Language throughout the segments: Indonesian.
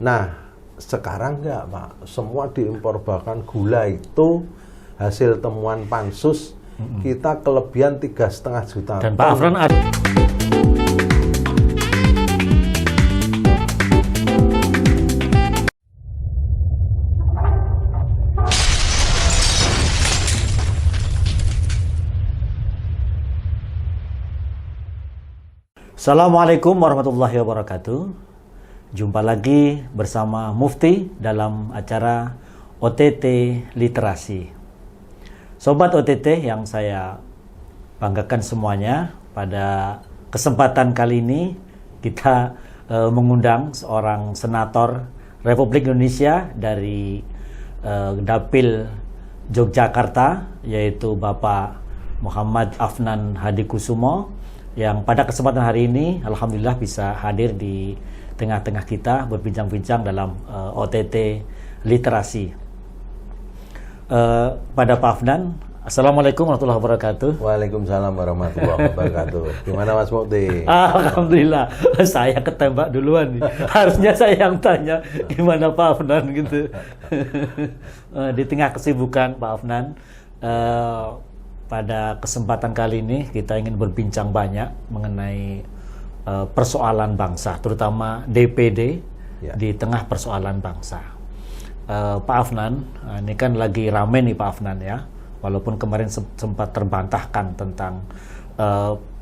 Nah, sekarang enggak, Pak. Semua diimpor, bahkan gula itu hasil temuan Pansus kita kelebihan 3,5 juta. Dan Pak Afnan ada. Assalamualaikum warahmatullahi wabarakatuh. Jumpa lagi bersama Mufti dalam acara OTT Literasi. Sobat OTT yang saya banggakan semuanya, pada kesempatan kali ini kita mengundang seorang senator Republik Indonesia dari Dapil Yogyakarta, yaitu Bapak Muhammad Afnan Hadikusumo, yang pada kesempatan hari ini alhamdulillah bisa hadir di tengah-tengah kita berbincang-bincang dalam OTT Literasi. Pada Pak Afnan, Assalamualaikum warahmatullahi wabarakatuh. Waalaikumsalam warahmatullahi wabarakatuh. Gimana Mas Mukti? Alhamdulillah, saya ketembak duluan nih. Harusnya saya yang tanya gimana Pak Afnan gitu. Di tengah kesibukan Pak Afnan, pada kesempatan kali ini kita ingin berbincang banyak mengenai persoalan bangsa, terutama DPD di tengah persoalan bangsa. Pak Afnan, ini kan lagi rame nih Pak Afnan ya, walaupun kemarin sempat terbantahkan tentang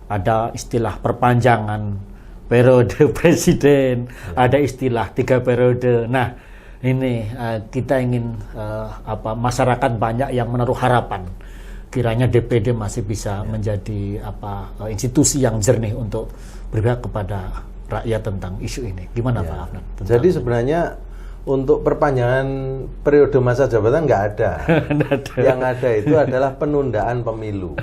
ada istilah perpanjangan periode presiden, ada istilah 3 periode. Nah, ini kita ingin masyarakat banyak yang menaruh harapan kiranya DPD masih bisa menjadi institusi yang jernih untuk berpihak kepada rakyat tentang isu ini. Gimana Pak Afnan? Jadi sebenarnya untuk perpanjangan periode masa jabatan nggak ada. Yang ada itu adalah penundaan pemilu.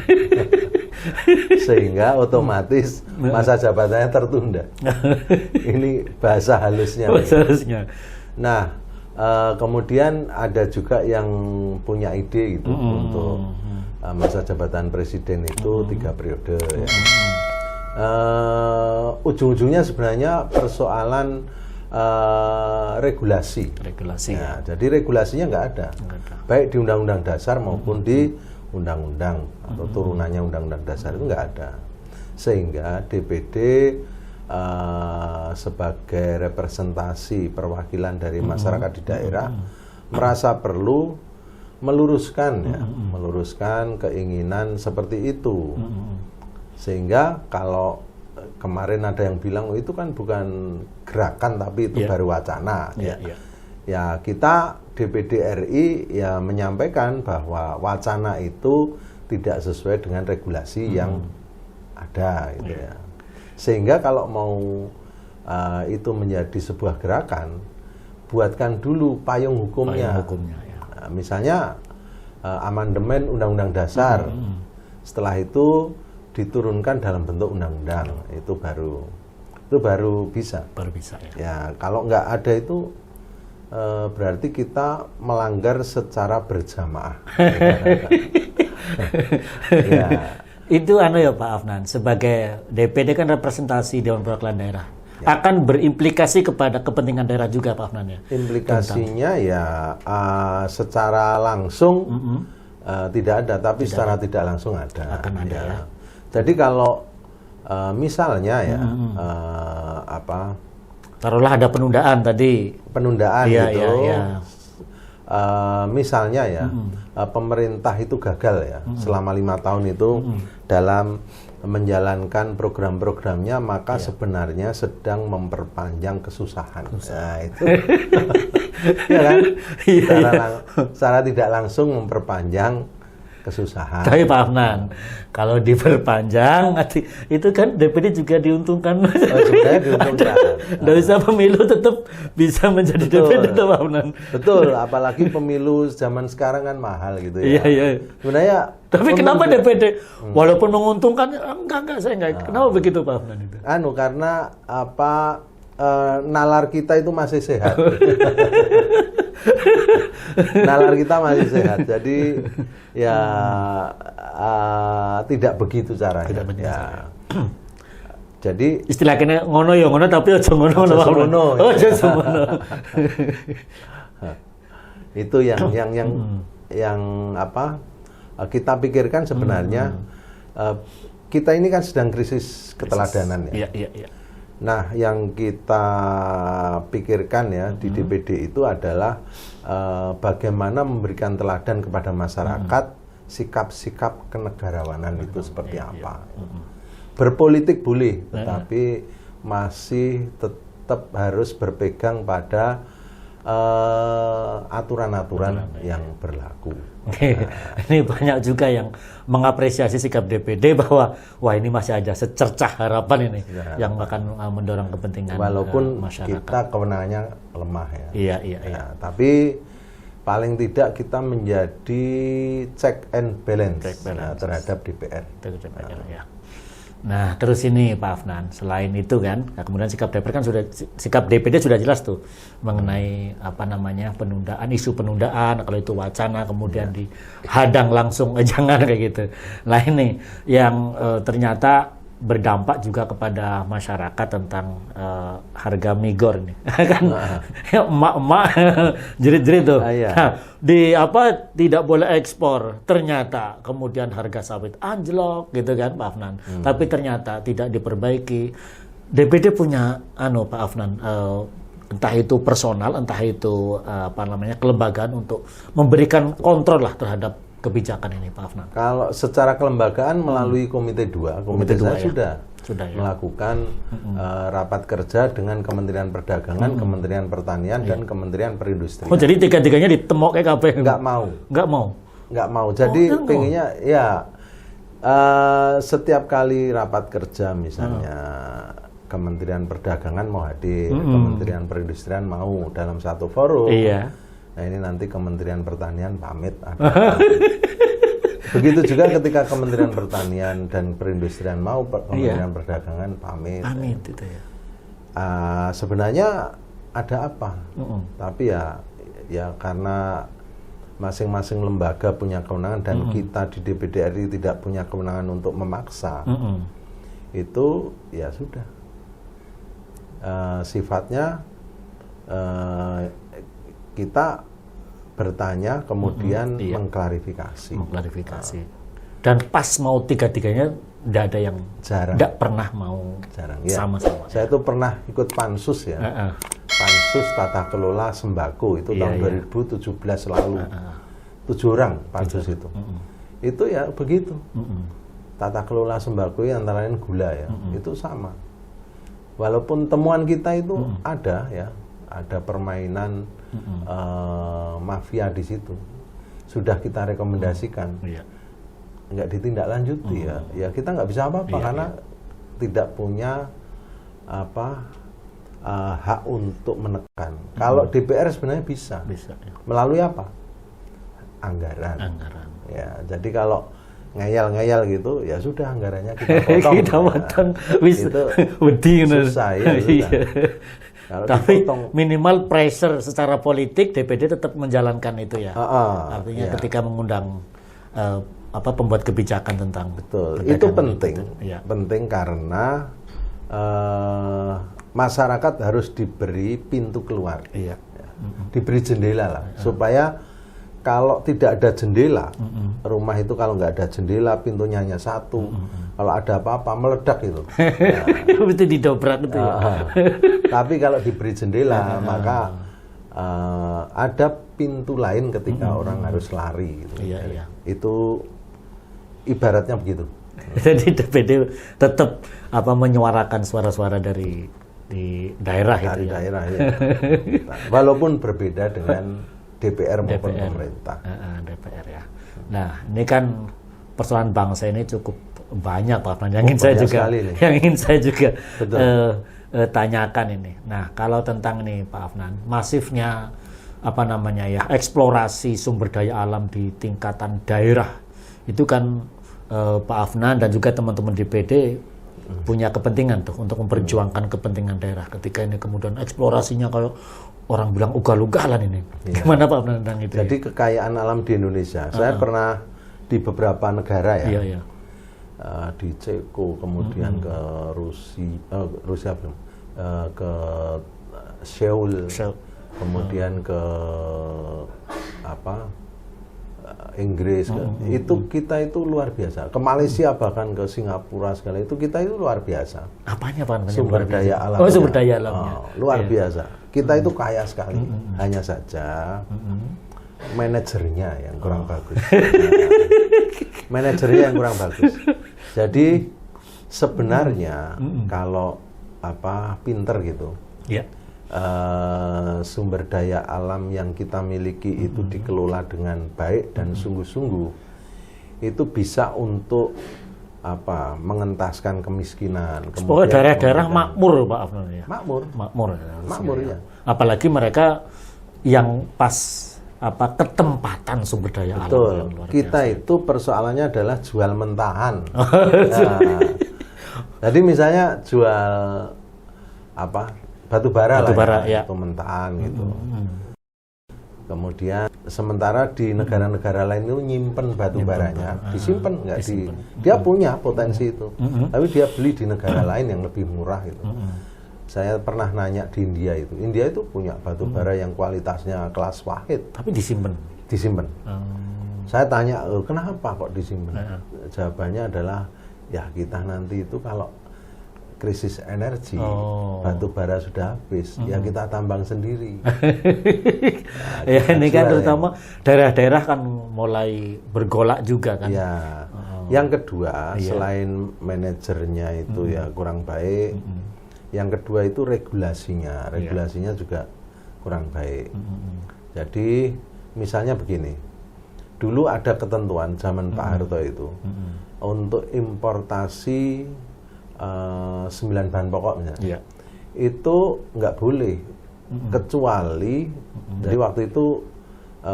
Sehingga otomatis masa jabatannya tertunda. Ini bahasa halusnya. Nah, kemudian ada juga yang punya ide gitu untuk masa jabatan presiden itu 3 periode ya. Ujung-ujungnya sebenarnya persoalan regulasi. Ya, jadi regulasinya nggak ada. Baik di Undang-Undang Dasar maupun di Undang-Undang atau turunannya Undang-Undang Dasar itu nggak ada. Sehingga DPD sebagai representasi perwakilan dari masyarakat di daerah merasa perlu meluruskan keinginan seperti itu. Sehingga kalau kemarin ada yang bilang itu kan bukan gerakan tapi itu baru wacana ya kita DPD RI ya menyampaikan bahwa wacana itu tidak sesuai dengan regulasi yang ada gitu ya. Sehingga kalau mau itu menjadi sebuah gerakan, buatkan dulu payung hukumnya. Misalnya amandemen Undang-Undang Dasar, setelah itu diturunkan dalam bentuk undang-undang, itu baru bisa. Ya, kalau nggak ada itu berarti kita melanggar secara berjamaah. Ya. Itu ya Pak Afnan, sebagai DPD kan representasi Dewan Perwakilan Daerah. Akan berimplikasi kepada kepentingan daerah juga Pak Afnan ya? Implikasinya secara langsung tidak ada, tapi secara tidak langsung ada. Akan ada ya. Jadi kalau misalnya taruhlah ada penundaan tadi. Penundaan misalnya pemerintah itu gagal selama 5 tahun itu dalam menjalankan program-programnya, maka sebenarnya sedang memperpanjang kesusahan. Nah, itu ya kan? Secara tidak langsung memperpanjang kesusahan. Tapi Pak Afnan, kalau diperpanjang itu kan DPD juga diuntungkan. Sebenarnya diuntungkan. Dari pemilu tetap bisa menjadi DPD Pak Afnan. Betul, apalagi pemilu zaman sekarang kan mahal gitu ya. Iya. Sebenarnya tapi kenapa DPD walaupun menguntungkan enggak saya enggak. Kenapa begitu Pak Afnan itu? Karena nalar kita itu masih sehat. Nalar kita masih sehat, jadi tidak begitu caranya. Jadi istilah kene ngono ya ngono tapi aja ngono. Aja semono. Itu yang apa kita pikirkan sebenarnya kita ini kan sedang krisis keteladanan ya. Iya. Nah, yang kita pikirkan ya di DPD itu adalah bagaimana memberikan teladan kepada masyarakat sikap-sikap kenegarawanan itu seperti apa. Berpolitik boleh, tetapi masih tetap harus berpegang pada aturan-aturan yang berlaku. Ini banyak juga yang mengapresiasi sikap DPD bahwa wah ini masih ada secercah harapan ini yang akan mendorong kepentingan walaupun masyarakat. Kita kewenangannya lemah ya. Iya. Tapi paling tidak kita menjadi check and balance, terhadap DPR. Ya. Nah, terus ini Pak Afnan, selain itu kan, kemudian sikap DPD sudah jelas tuh mengenai apa namanya penundaan, isu penundaan, kalau itu wacana kemudian dihadang langsung, jangan kayak gitu. Nah ini yang ternyata berdampak juga kepada masyarakat tentang harga migor ini, kan emak-emak jerit-jerit tuh. Nah, tidak boleh ekspor, ternyata kemudian harga sawit anjlok gitu kan Pak Afnan. Tapi ternyata tidak diperbaiki. DPD punya Pak Afnan, entah itu personal, entah itu kelembagaan untuk memberikan kontrol lah terhadap kebijakan ini Pak Afnan. Kalau secara kelembagaan melalui Komite 2, Komite 2 sudah melakukan rapat kerja dengan Kementerian Perdagangan, Kementerian Pertanian, dan Kementerian Perindustrian. Oh, jadi tiga-tiganya ditemok kayak KP? Nggak mau. Jadi pengennya ya setiap kali rapat kerja misalnya Kementerian Perdagangan mau hadir, Kementerian Perindustrian mau dalam satu forum. Iya. Nah ini nanti Kementerian Pertanian pamit. Begitu juga ketika Kementerian Pertanian dan Perindustrian mau, Kementerian Perdagangan pamit. Pamit itu ya. Sebenarnya ada apa? Tapi ya karena masing-masing lembaga punya kewenangan dan kita di DPD RI tidak punya kewenangan untuk memaksa. Itu ya sudah. Sifatnya kita bertanya kemudian mengklarifikasi. Dan pas mau tiga-tiganya tidak ada yang jarang. Tidak pernah mau sama-sama. Saya itu pernah ikut pansus ya. Pansus tata kelola sembako itu tahun 2017 lalu. 7 orang pansus itu. Itu ya begitu. Tata kelola sembako yang antara lain gula ya. Itu sama. Walaupun temuan kita itu ada permainan mafia di situ, sudah kita rekomendasikan, nggak ditindaklanjuti ya kita nggak bisa apa-apa karena tidak punya hak untuk menekan. Kalau DPR sebenarnya bisa melalui apa? Anggaran. Ya, jadi kalau ngeyel-ngeyel gitu ya sudah anggarannya kita potong. Itu susah ya. Tapi minimal pressure secara politik DPD tetap menjalankan itu ya. Artinya ketika mengundang pembuat kebijakan tentang itu penting. Penting karena masyarakat harus diberi pintu keluar. Diberi jendela lah supaya kalau tidak ada jendela, rumah itu kalau nggak ada jendela, pintunya hanya satu. Kalau ada apa-apa meledak itu. Itu didobrak itu ya. Tapi kalau diberi jendela, maka ada pintu lain ketika orang harus lari. Gitu. Itu ibaratnya begitu. Jadi DPD tetap menyuarakan suara-suara di daerah dari itu ya. Daerah, ya. Walaupun berbeda dengan DPR maupun pemerintah. DPR ya. Nah, ini kan persoalan bangsa ini cukup banyak Pak Afnan. Yang ingin saya juga tanyakan ini. Nah, kalau tentang ini Pak Afnan, masifnya eksplorasi sumber daya alam di tingkatan daerah itu kan Pak Afnan dan juga teman-teman DPD punya kepentingan tuh untuk memperjuangkan kepentingan daerah. Ketika ini kemudian eksplorasinya kalau orang bilang ugal-ugalan ini. Gimana Pak Afnan tentang itu? Jadi kekayaan alam di Indonesia, saya pernah di beberapa negara ya. di Ceko, kemudian ke Rusia belum, ke Seoul, kemudian ke Inggris, itu kita itu luar biasa. Ke Malaysia bahkan ke Singapura segala itu kita itu luar biasa. Apanya Pak? Sumber daya alam. Sumber daya alamnya. Luar biasa. Kita itu kaya sekali. Hanya saja manajernya yang kurang bagus. Manajernya yang kurang bagus. Jadi sebenarnya kalau pinter gitu. Sumber daya alam yang kita miliki itu dikelola dengan baik dan sungguh-sungguh, itu bisa untuk mengentaskan kemiskinan. Pokoknya daerah-daerah makmur Pak Afnan ya. Makmur ya. Apalagi mereka yang pas ketempatan sumber daya alam. Betul. Kita itu persoalannya adalah jual mentahan. Jadi misalnya jual batu bara ya. Atau mentahan gitu. Kemudian sementara di negara-negara lain itu nyimpen batu baranya, disimpan nggak di, dia punya potensi itu, tapi dia beli di negara lain yang lebih murah gitu. Saya pernah nanya di India itu punya batu bara yang kualitasnya kelas wahid, tapi disimpan. Saya tanya, kenapa kok disimpan? Jawabannya adalah, ya kita nanti itu kalau krisis energi, batu bara sudah habis, ya kita tambang sendiri. Ya ini kan terutama daerah-daerah kan mulai bergolak juga kan. Ya. Yang kedua, selain manajernya itu ya kurang baik, yang kedua itu regulasinya juga kurang baik. Jadi misalnya begini, dulu ada ketentuan zaman Pak Harto itu untuk importasi 9 bahan pokok misalnya, itu nggak boleh kecuali jadi waktu itu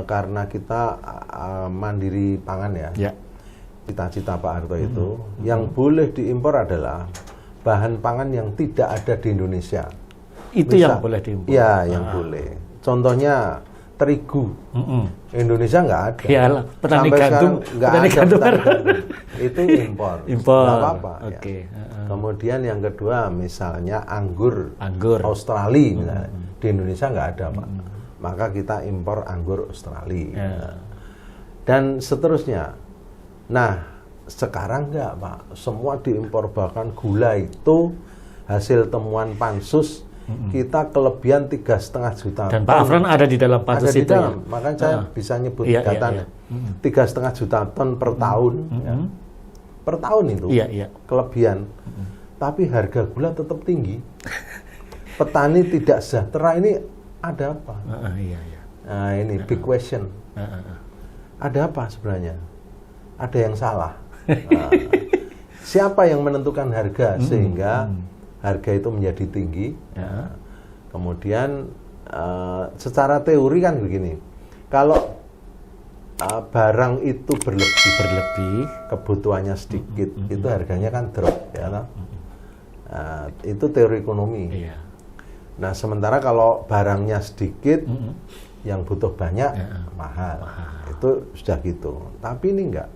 karena kita mandiri pangan ya, cita-cita Pak Harto itu yang boleh diimpor adalah bahan pangan yang tidak ada di Indonesia. Itu yang boleh diimpor? Ya, yang boleh. Contohnya terigu, Indonesia nggak ada. Iyalah, petani gandum nggak ada. Petani gandum. Itu impor. Nggak apa-apa. Okay. Ya. Kemudian yang kedua misalnya anggur. Australia misalnya. Di Indonesia nggak ada Pak. Maka kita impor anggur Australia. Dan seterusnya. Nah sekarang nggak Pak. Semua diimpor, bahkan gula itu hasil temuan Pansus. Kita kelebihan 3,5 juta. Dan Pak Afnan ada di dalam Pansus itu ya? Makanya saya bisa nyebut datanya. 3,5 juta ton per tahun. Per tahun itu kelebihan. Tapi harga gula tetap tinggi. Petani tidak sejahtera, ini ada apa? Nah ini big question. Ada apa sebenarnya? Ada yang salah. Siapa yang menentukan harga sehingga harga itu menjadi tinggi? Kemudian secara teori kan begini, kalau barang itu berlebih, kebutuhannya sedikit, itu harganya kan drop, ya. Itu teori ekonomi. Nah, sementara kalau barangnya sedikit, yang butuh banyak, mahal. Itu sudah gitu. Tapi ini enggak.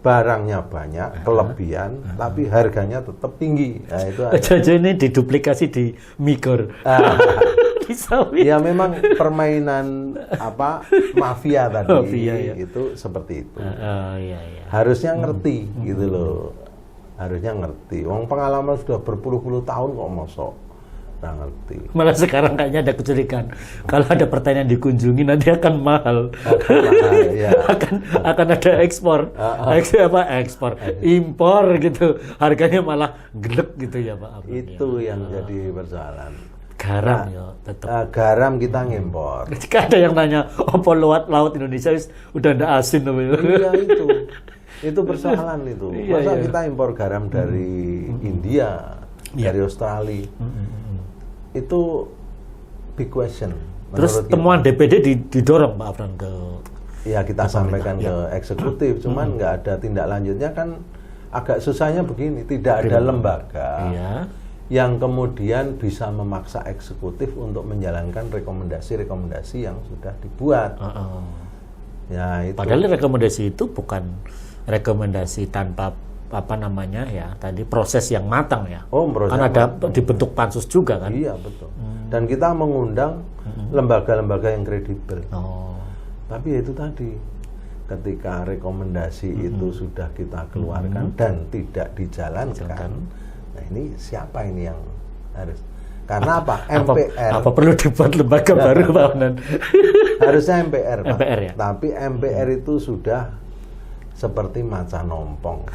Barangnya banyak, kelebihan, tapi harganya tetap tinggi. Nah, itu aja ini diduplikasi di Migor. Ya memang permainan mafia tadi itu seperti itu. Harusnya ngerti gitu loh. Harusnya ngerti. Wong pengalaman sudah berpuluh-puluh tahun kok mosok nggak ngerti. Malah sekarang kayaknya ada kecurigaan. Kalau ada pertanian dikunjungi nanti akan mahal. akan ada ekspor. Ekspor, impor gitu. Harganya malah gelek gitu ya Pak. Itu yang jadi persoalan. Garam ya tetap. Garam kita ngimpor. Jika ada yang nanya, apa laut Indonesia udah ada asin Iya itu persoalan itu. Masa kita impor garam dari India, dari Australia? Itu big question. Terus temuan DPD didorong Pak Afnan ke? Ya kita sampaikan ke eksekutif, cuman nggak ada tindak lanjutnya kan. Agak susahnya begini, tidak ada lembaga yang kemudian bisa memaksa eksekutif untuk menjalankan rekomendasi-rekomendasi yang sudah dibuat. Ya, itu. Padahal rekomendasi itu bukan rekomendasi tanpa apa namanya ya tadi proses yang matang ya. Proses kan ada dibentuk pansus juga kan. Iya betul. Dan kita mengundang lembaga-lembaga yang kredibel. Tapi itu tadi, ketika rekomendasi itu sudah kita keluarkan dan tidak dijalankan, nah ini siapa ini yang harus? Karena apa? MPR. Apa perlu dibuat lembaga baru, Pak Afnan? Harusnya MPR, Pak. MPR ya. Tapi MPR itu sudah seperti macan ompong.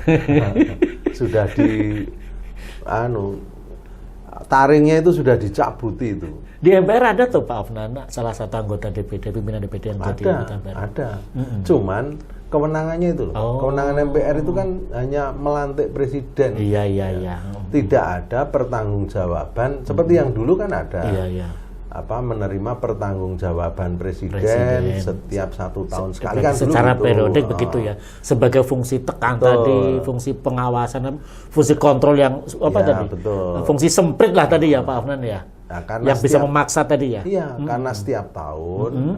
Sudah taringnya itu sudah dicabuti itu. Di MPR ada tuh Pak Afnan, salah satu anggota DPD, pimpinan DPD yang jadi anggota MPR. Ada. Cuman kewenangannya itu loh. Kewenangan MPR itu kan hanya melantik presiden. Iya. Tidak ada pertanggungjawaban seperti yang dulu kan ada. Iya. Menerima pertanggungjawaban presiden setiap 1 tahun sekali kan secara dulu periodik begitu ya. Sebagai fungsi tekan tadi, fungsi pengawasan, fungsi kontrol yang tadi? Betul. Fungsi semprit lah tadi ya Pak Afnan ya. Nah, yang bisa memaksa tadi ya. Iya, karena setiap tahun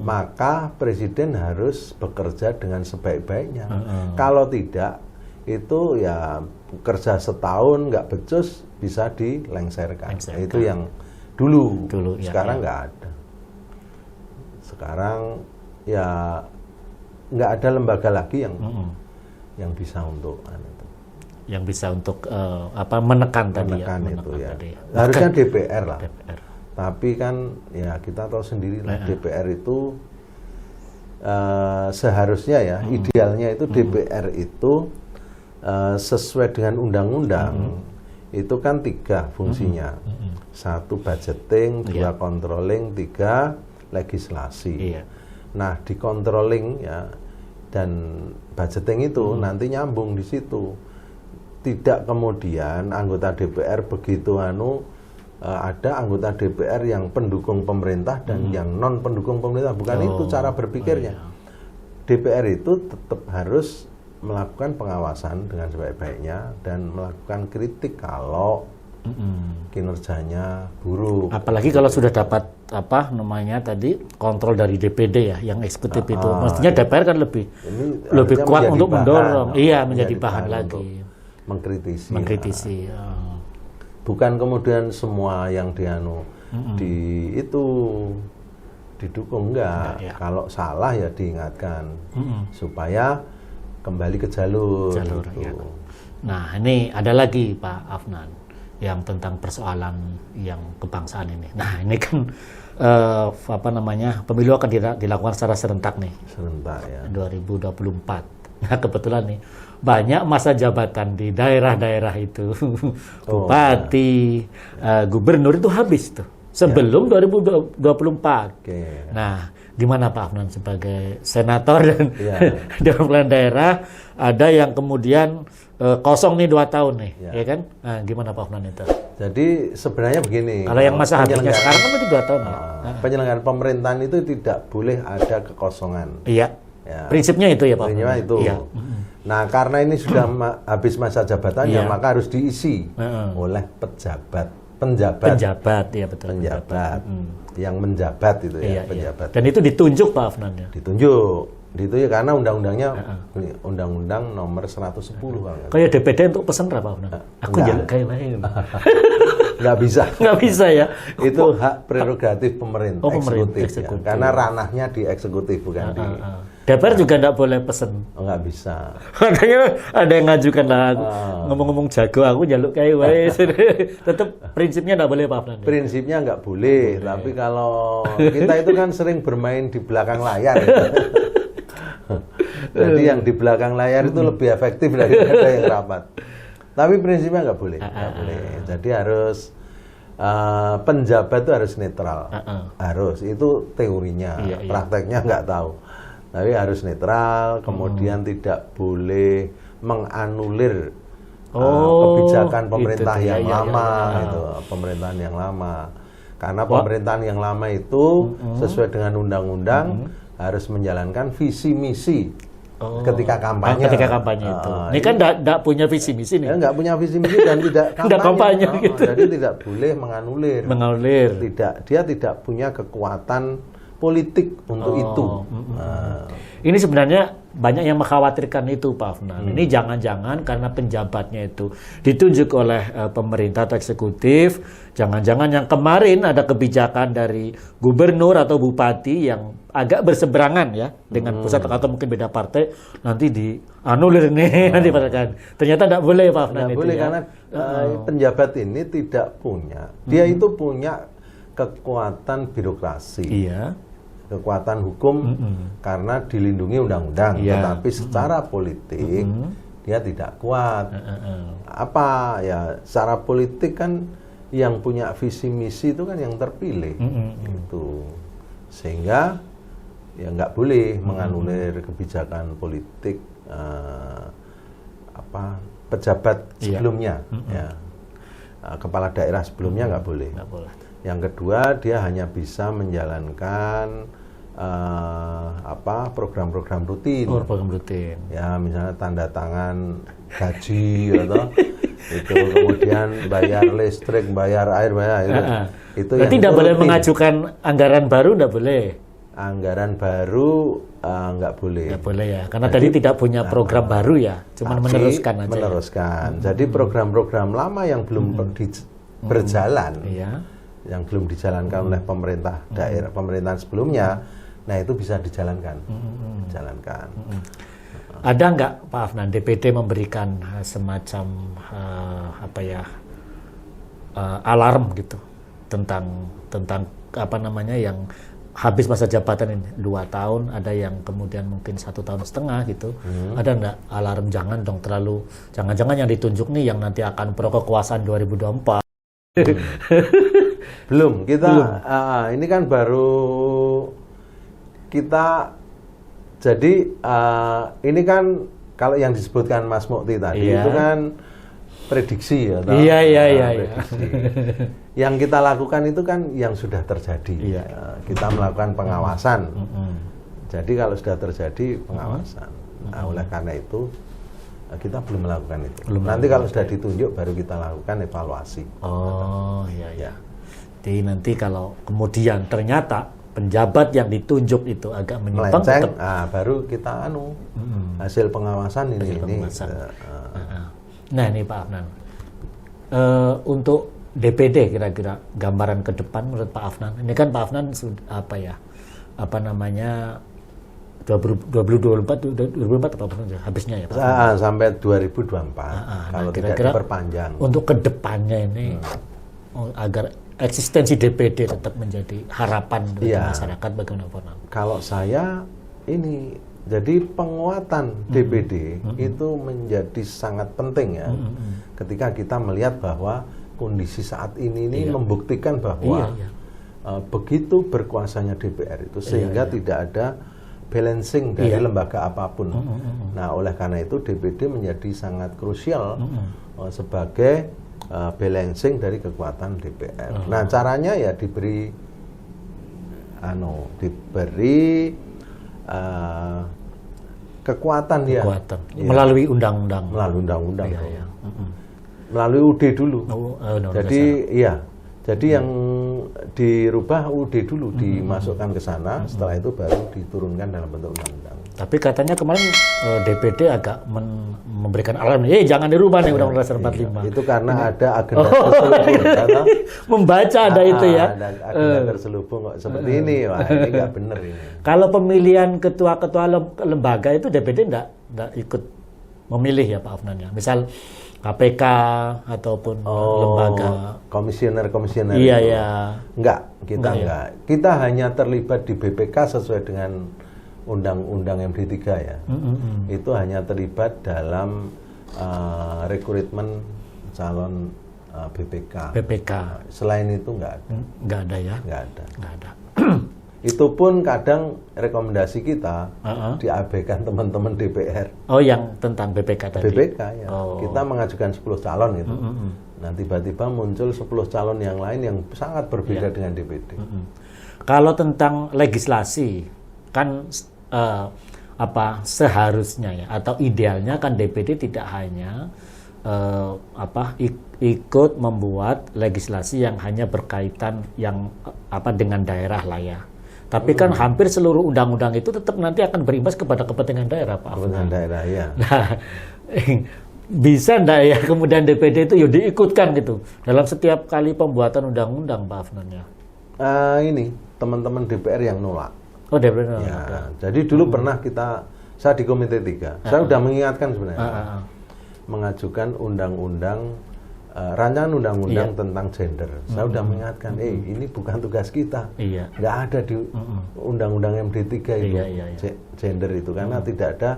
maka presiden harus bekerja dengan sebaik-baiknya. Kalau tidak, itu ya kerja setahun nggak becus bisa dilengserkan. Itu yang dulu sekarang nggak ada. Sekarang ya nggak ada lembaga lagi yang bisa untuk menekan tadi itu ya. Harusnya DPR lah. Tapi kan ya kita tahu sendiri lah, DPR itu seharusnya ya idealnya itu DPR itu sesuai dengan undang-undang itu kan 3 fungsinya. 1 budgeting, 2 controlling, 3 legislasi. Nah di controlling ya dan budgeting itu nanti nyambung di situ. Tidak kemudian anggota DPR begitu ada anggota DPR yang pendukung pemerintah dan yang non pendukung pemerintah, bukan itu cara berpikirnya. DPR itu tetap harus melakukan pengawasan dengan sebaik-baiknya dan melakukan kritik kalau kinerjanya buruk. Apalagi kalau sudah dapat kontrol dari DPD ya, yang eksekutif itu. Mestinya DPR kan lebih kuat untuk mendorong, menjadi bahan lagi. Mengkritisi. Bukan kemudian semua yang didukung enggak. Kalau salah ya diingatkan supaya kembali ke jalur gitu. Ya. Nah ini ada lagi Pak Afnan yang tentang persoalan yang kebangsaan ini. Nah ini kan pemilu akan dilakukan secara serentak nih. Serentak ya. 2024. Nah kebetulan nih banyak masa jabatan di daerah-daerah itu bupati, gubernur itu habis tuh sebelum 2024. Nah, gimana Pak Afnan sebagai senator dan dewan daerah ada yang kemudian kosong nih 2 tahun nih, ya kan? Nah, gimana Pak Afnan itu? Jadi sebenarnya begini. Kalau yang masa habisnya sekarang kan itu 2 tahun ya. Penyelenggaraan pemerintahan itu tidak boleh ada kekosongan. Iya. Prinsipnya itu ya Pak. Prinsipnya itu. Iya. Nah karena ini sudah habis masa jabatannya, maka harus diisi oleh penjabat, ya betul. Penjabat yang menjabat itu ya, penjabat. Dan itu ditunjuk Pak Afnan ya. Ditunjuk karena undang-undangnya undang-undang nomor 110 Kayak DPD untuk pesen Pak Afnan. Aku jaluk kayak lain. Nggak bisa. Nggak bisa ya. Itu hak prerogatif pemerintah, eksekutif. Ya. Karena ranahnya di eksekutif bukan di. DPR juga nggak boleh pesen. Nggak bisa. Katanya ada yang ngajukan lah. Ngomong-ngomong jago, aku jaluk kayak wae. Tetap prinsipnya nggak boleh Pak Afnan. Prinsipnya nggak boleh. Tapi kalau kita itu kan sering bermain di belakang layar. Jadi yang di belakang layar itu lebih efektif daripada yang rapat. Tapi prinsipnya nggak boleh. Jadi harus penjabat itu harus netral. Harus, itu teorinya. Prakteknya nggak tahu. Tapi harus netral, kemudian tidak boleh menganulir kebijakan pemerintah yang lama, itu pemerintahan yang lama. Karena pemerintahan yang lama itu sesuai dengan undang-undang harus menjalankan visi misi ketika kampanye. Itu. Ini kan tidak punya visi misi nih. Nggak punya visi misi dan tidak kampanye. Gitu. Jadi tidak boleh menganulir. Dia tidak punya kekuatan politik untuk itu. Ini sebenarnya banyak yang mengkhawatirkan itu Pak Afnan. Ini jangan-jangan karena penjabatnya itu ditunjuk oleh pemerintah atau eksekutif, jangan-jangan yang kemarin ada kebijakan dari gubernur atau bupati yang agak berseberangan ya dengan pusat atau mungkin beda partai, nanti dianulir nih nanti kan. Ternyata tidak boleh Pak Afnan. Tidak boleh ya. Karena penjabat ini tidak punya, dia itu punya kekuatan birokrasi. Iya. Kekuatan hukum karena dilindungi undang-undang, tetapi secara politik dia tidak kuat. Apa ya? Secara politik kan yang punya visi misi itu kan yang terpilih, itu sehingga ya nggak boleh menganulir kebijakan politik pejabat sebelumnya, ya kepala daerah sebelumnya nggak boleh. Yang kedua, dia hanya bisa menjalankan program-program rutin. Program rutin. Ya, misalnya tanda tangan gaji atau itu, kemudian bayar listrik, bayar air, itu. Berarti tidak boleh mengajukan anggaran baru, tidak boleh. Anggaran baru nggak boleh. Nggak boleh ya, karena jadi, tadi tidak punya program baru ya, cuma meneruskan aja. Meneruskan. Jadi program-program lama yang belum berjalan. Yang belum dijalankan oleh pemerintah daerah, pemerintahan sebelumnya, nah itu bisa dijalankan. Ada nggak Pak Afnan DPD memberikan semacam alarm gitu tentang apa namanya yang habis masa jabatan ini 2 tahun, ada yang kemudian mungkin 1,5 tahun gitu. Ada nggak alarm, jangan-jangan yang ditunjuk nih yang nanti akan pro kekuasaan 2024? Belum, ini kan baru kita, jadi ini kan kalau yang disebutkan Mas Mukti tadi itu kan prediksi ya. Prediksi. Yang kita lakukan itu kan yang sudah terjadi. Kita melakukan pengawasan. Jadi kalau sudah terjadi pengawasan, oleh karena itu kita belum melakukan itu. Nanti kalau sudah ditunjuk baru kita lakukan evaluasi. Iya. Jadi nanti kalau kemudian ternyata penjabat yang ditunjuk itu agak menyimpang, baru kita hasil pengawasan ini. Nah ini Pak Afnan, untuk DPD kira-kira gambaran ke depan menurut Pak Afnan. Ini kan Pak Afnan sudah 2024 habisnya ya Pak? Sampai 2024 kalau tidak diperpanjang. Untuk kedepannya ini agar eksistensi DPD tetap menjadi harapan bagi masyarakat, bagaimana Pak? Kalau saya ini, jadi penguatan DPD itu menjadi sangat penting ya. Ketika kita melihat bahwa kondisi saat ini membuktikan bahwa begitu berkuasanya DPR itu sehingga tidak ada balancing dari lembaga apapun. Nah, oleh karena itu DPD menjadi sangat krusial sebagai balancing dari kekuatan DPR. Nah, caranya ya diberi kekuatan ya. Melalui undang-undang. Melalui UD dulu. Jadi yang dirubah UD dulu, dimasukkan ke sana, setelah itu baru diturunkan dalam bentuk undang-undang. Tapi katanya kemarin DPD agak memberikan alarm, jangan dirubah nih Undang-Undang Dasar 45. Itu karena ada agenda terselubung. Membaca ada itu ya. Ada agenda terselubung kok seperti ini, wah ini nggak benar ini. Kalau pemilihan ketua-ketua lembaga itu DPD nggak ikut memilih ya Pak Afnan ya. Misal KPK ataupun lembaga komisioner enggak. Kita hanya terlibat di BPK sesuai dengan Undang-Undang MD3 ya. Itu hanya terlibat dalam rekrutmen calon BPK. Selain itu enggak ada. Enggak ada. Itu pun kadang rekomendasi kita diabaikan teman-teman DPR. Yang tentang BPK tadi? BPK ya. Kita mengajukan 10 calon gitu. Nah, tiba-tiba muncul 10 calon yang lain yang sangat berbeda dengan DPD. Kalau tentang legislasi, kan seharusnya ya, atau idealnya kan DPD tidak hanya ikut membuat legislasi yang hanya berkaitan dengan daerah lah ya. Tapi kan hampir seluruh undang-undang itu tetap nanti akan berimbas kepada kepentingan daerah, Pak. Kepentingan daerah, ya. Nah, bisa enggak ya kemudian DPD itu ya diikutkan gitu dalam setiap kali pembuatan undang-undang, Pak Afnan ya? Ini teman-teman DPR yang nolak. Oh, DPR nolak. Ya, jadi dulu pernah saya di Komite 3, saya sudah mengingatkan sebenarnya. Mengajukan undang-undang, rancangan undang-undang tentang gender. Saya sudah mengingatkan, ini bukan tugas kita. Nggak ada di undang-undang MD3 itu, gender itu, karena tidak ada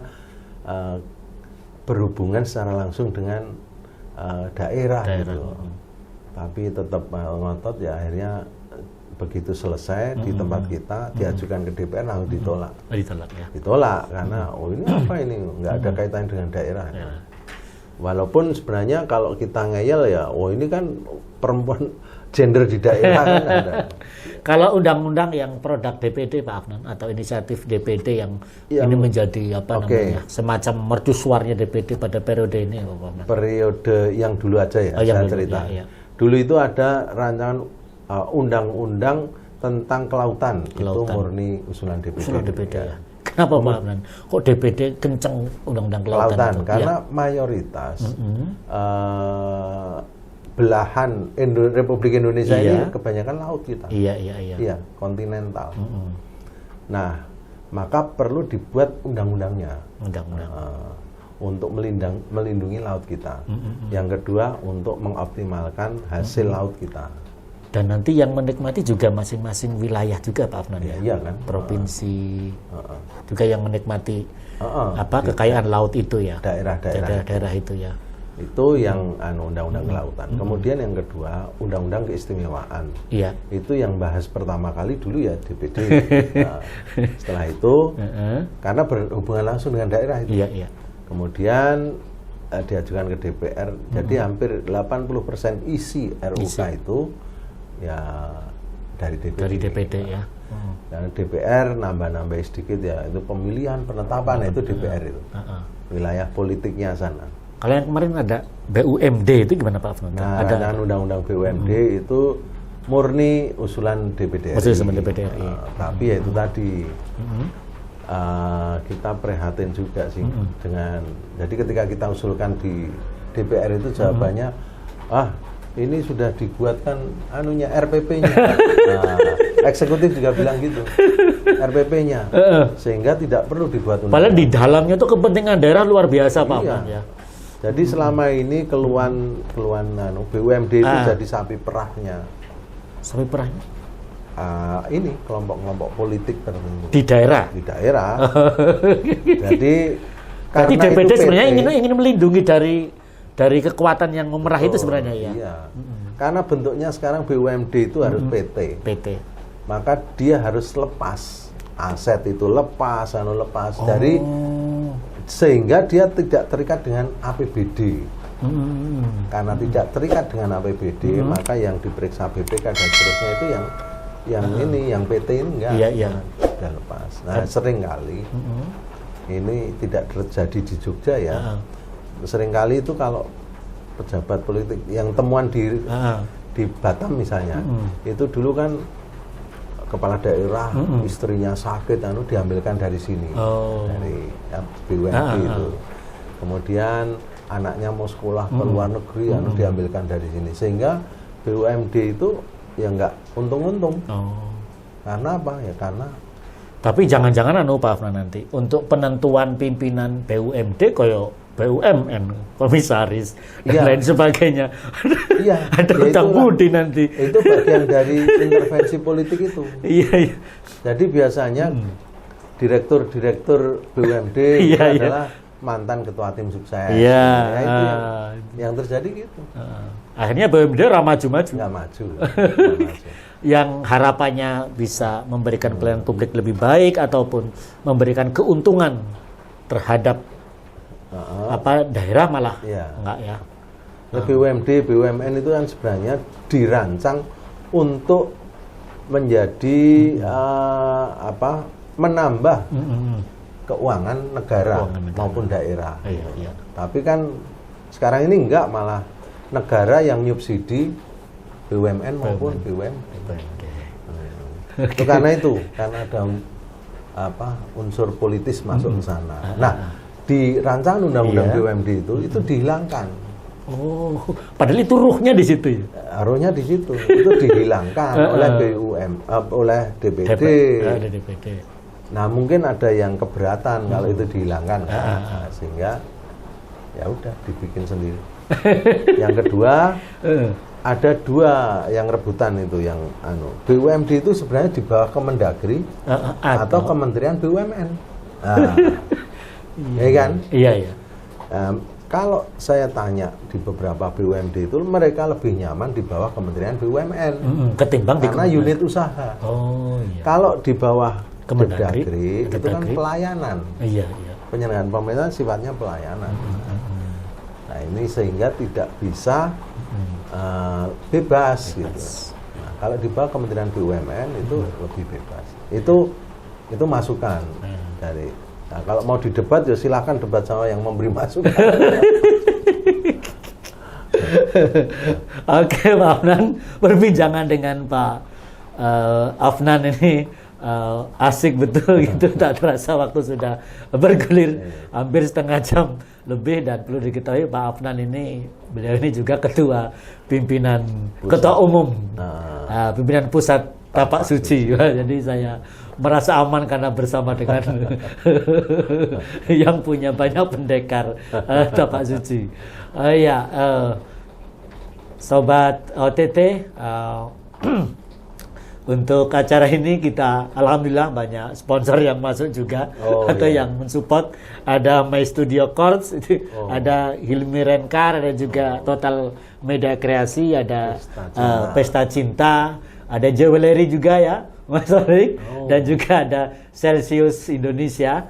berhubungan secara langsung dengan daerah gitu. Tapi tetap ngotot, ya akhirnya begitu selesai di tempat kita, diajukan ke DPR langsung ditolak. Ditolak karena ini apa ini, nggak ada kaitannya dengan daerah. Walaupun sebenarnya kalau kita ngeyel ya, ini kan perempuan gender di daerah kan ada. Kalau undang-undang yang produk DPD, Pak Afnan, atau inisiatif DPD yang ini menjadi namanya semacam mercusuarnya DPD pada periode ini, Pak Afnan. Periode yang dulu aja ya, saya cerita. Dulu itu ada rancangan undang-undang tentang kelautan, itu murni usulan DPD. Usulan DPD ya. Kenapa Pak Afnan? Kok DPD kenceng undang-undang kelautan itu? Karena mayoritas belahan Republik Indonesia ini kebanyakan laut kita. Iya, kontinental. Nah, maka perlu dibuat undang-undangnya. Untuk melindungi laut kita. Yang kedua, untuk mengoptimalkan hasil laut kita. Dan nanti yang menikmati juga masing-masing wilayah juga, Pak Afnan ya. Iya kan? Provinsi juga yang menikmati kekayaan laut itu ya. Daerah-daerah itu ya. Itu yang undang-undang kelautan. Kemudian yang kedua, undang-undang keistimewaan. Iya. Itu yang bahas pertama kali dulu ya DPD. Setelah itu karena berhubungan langsung dengan daerah itu. Iya. Kemudian diajukan ke DPR. Jadi hampir 80% isi RUK itu ya dari DPD ya. Dan DPR nambah-nambah sedikit ya, itu pemilihan penetapan itu DPR itu. Wilayah politiknya sana. Kalau yang kemarin ada BUMD itu gimana Pak Afnan? Nah, ada undang-undang BUMD itu murni usulan DPD. Usulan DPD. Tapi ya itu tadi kita prihatin juga sih dengan. Jadi ketika kita usulkan di DPR itu jawabannya ini sudah dibuatkan RPP-nya. Nah, eksekutif juga bilang gitu. RPP-nya. Sehingga tidak perlu dibuat undang-undang. Padahal di dalamnya tuh kepentingan daerah luar biasa, Pak Afnan ya. Jadi selama ini keluhan BUMD itu jadi sapi perahnya. Sapi perahnya? Ini kelompok-kelompok politik tertentu. Di daerah? Di daerah. Jadi karena DPD sebenarnya ingin melindungi dari kekuatan yang memerah itu sebenarnya ya. Iya. Karena bentuknya sekarang BUMD itu harus PT. Maka dia harus lepas aset itu lepas dari sehingga dia tidak terikat dengan APBD. Karena tidak terikat dengan APBD, maka yang diperiksa BPK dan seterusnya itu yang PT ini enggak. Sudah lepas. Nah, seringkali ini tidak terjadi di Jogja ya. Seringkali itu kalau pejabat politik yang temuan di Batam misalnya, itu dulu kan kepala daerah istrinya sakit diambilkan dari sini, dari BUMD itu. Kemudian anaknya mau sekolah ke luar negeri diambilkan dari sini, sehingga BUMD itu ya nggak untung-untung. Karena apa ya? Karena tapi jangan-jangan Pak Afnan nanti untuk penentuan pimpinan BUMD koyo BUMN, komisaris dan lain sebagainya. Ada utang budi nanti. Itu bagian dari intervensi politik itu. Iya. Jadi biasanya direktur BUMD adalah mantan ketua tim sukses. Itu yang terjadi gitu. Akhirnya BUMD maju-maju. Nggak maju. Yang harapannya bisa memberikan pelayanan publik lebih baik ataupun memberikan keuntungan terhadap daerah malah enggak ya. BUMD, BUMN itu kan sebenarnya dirancang untuk menjadi menambah keuangan negara maupun daerah. Tapi kan sekarang ini enggak, malah negara yang nyubsidi BUMN maupun BUMD. Karena ada unsur politis masuk ke sana. Nah, di rancangan undang-undang BUMD itu dihilangkan. Oh, padahal itu ruhnya di situ ya? Ruhnya di situ, itu dihilangkan oleh oleh DPD. Nah, mungkin ada yang keberatan kalau itu dihilangkan, sehingga ya udah dibikin sendiri. Yang kedua, ada 2 yang rebutan itu, yang BUMD itu sebenarnya di bawah Kemendagri atau Kementerian BUMN. Ya kan? Iya. Kalau saya tanya di beberapa BUMD itu, mereka lebih nyaman di bawah Kementerian BUMN ketimbang karena unit usaha. Oh, iya. Kalau di bawah Kemendagri itu kan pelayanan. Iya. Penyelenggaraan pemerintahan sifatnya pelayanan. Nah, ini sehingga tidak bisa bebas gitu. Nah, kalau di bawah Kementerian BUMN itu lebih bebas. Itu masukan dari. Nah, kalau mau didebat ya silakan debat sama yang memberi masukan. Oke, Pak Afnan, perbincangan dengan Pak Afnan ini asik betul gitu. Tak terasa waktu sudah bergulir hampir setengah jam lebih, dan perlu diketahui Pak Afnan ini, beliau ini juga ketua pimpinan ketua umum pimpinan pusat Tapak Suci. Jadi saya merasa aman karena bersama dengan yang punya banyak pendekar Tapak Suci. Sobat OTT, untuk acara ini kita alhamdulillah banyak sponsor yang masuk juga yang mensupport. Ada My Studio Chords, ada Hilmi Renkar, ada juga Total Media Kreasi, ada Pesta Cinta, ada Jewelry juga ya, Mas Orik, dan juga ada Celsius Indonesia.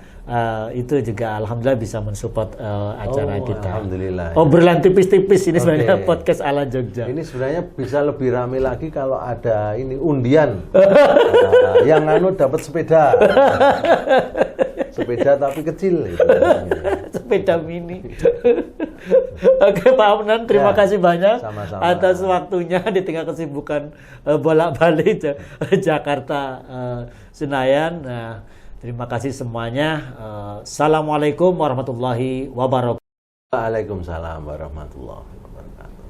Itu juga alhamdulillah bisa mensupport acara kita. Alhamdulillah. Obrolan tipis-tipis ini sebenarnya podcast ala Jogja. Ini sebenarnya bisa lebih ramai lagi kalau ada ini undian. Yang dapat sepeda. Sepeda tapi kecil gitu. Sepeda mini. Oke, Pak Afnan, terima kasih banyak sama-sama atas waktunya di tengah kesibukan bolak-balik Jakarta Senayan. Nah, terima kasih semuanya. Assalamualaikum warahmatullahi wabarakatuh. Waalaikumsalam warahmatullahi wabarakatuh.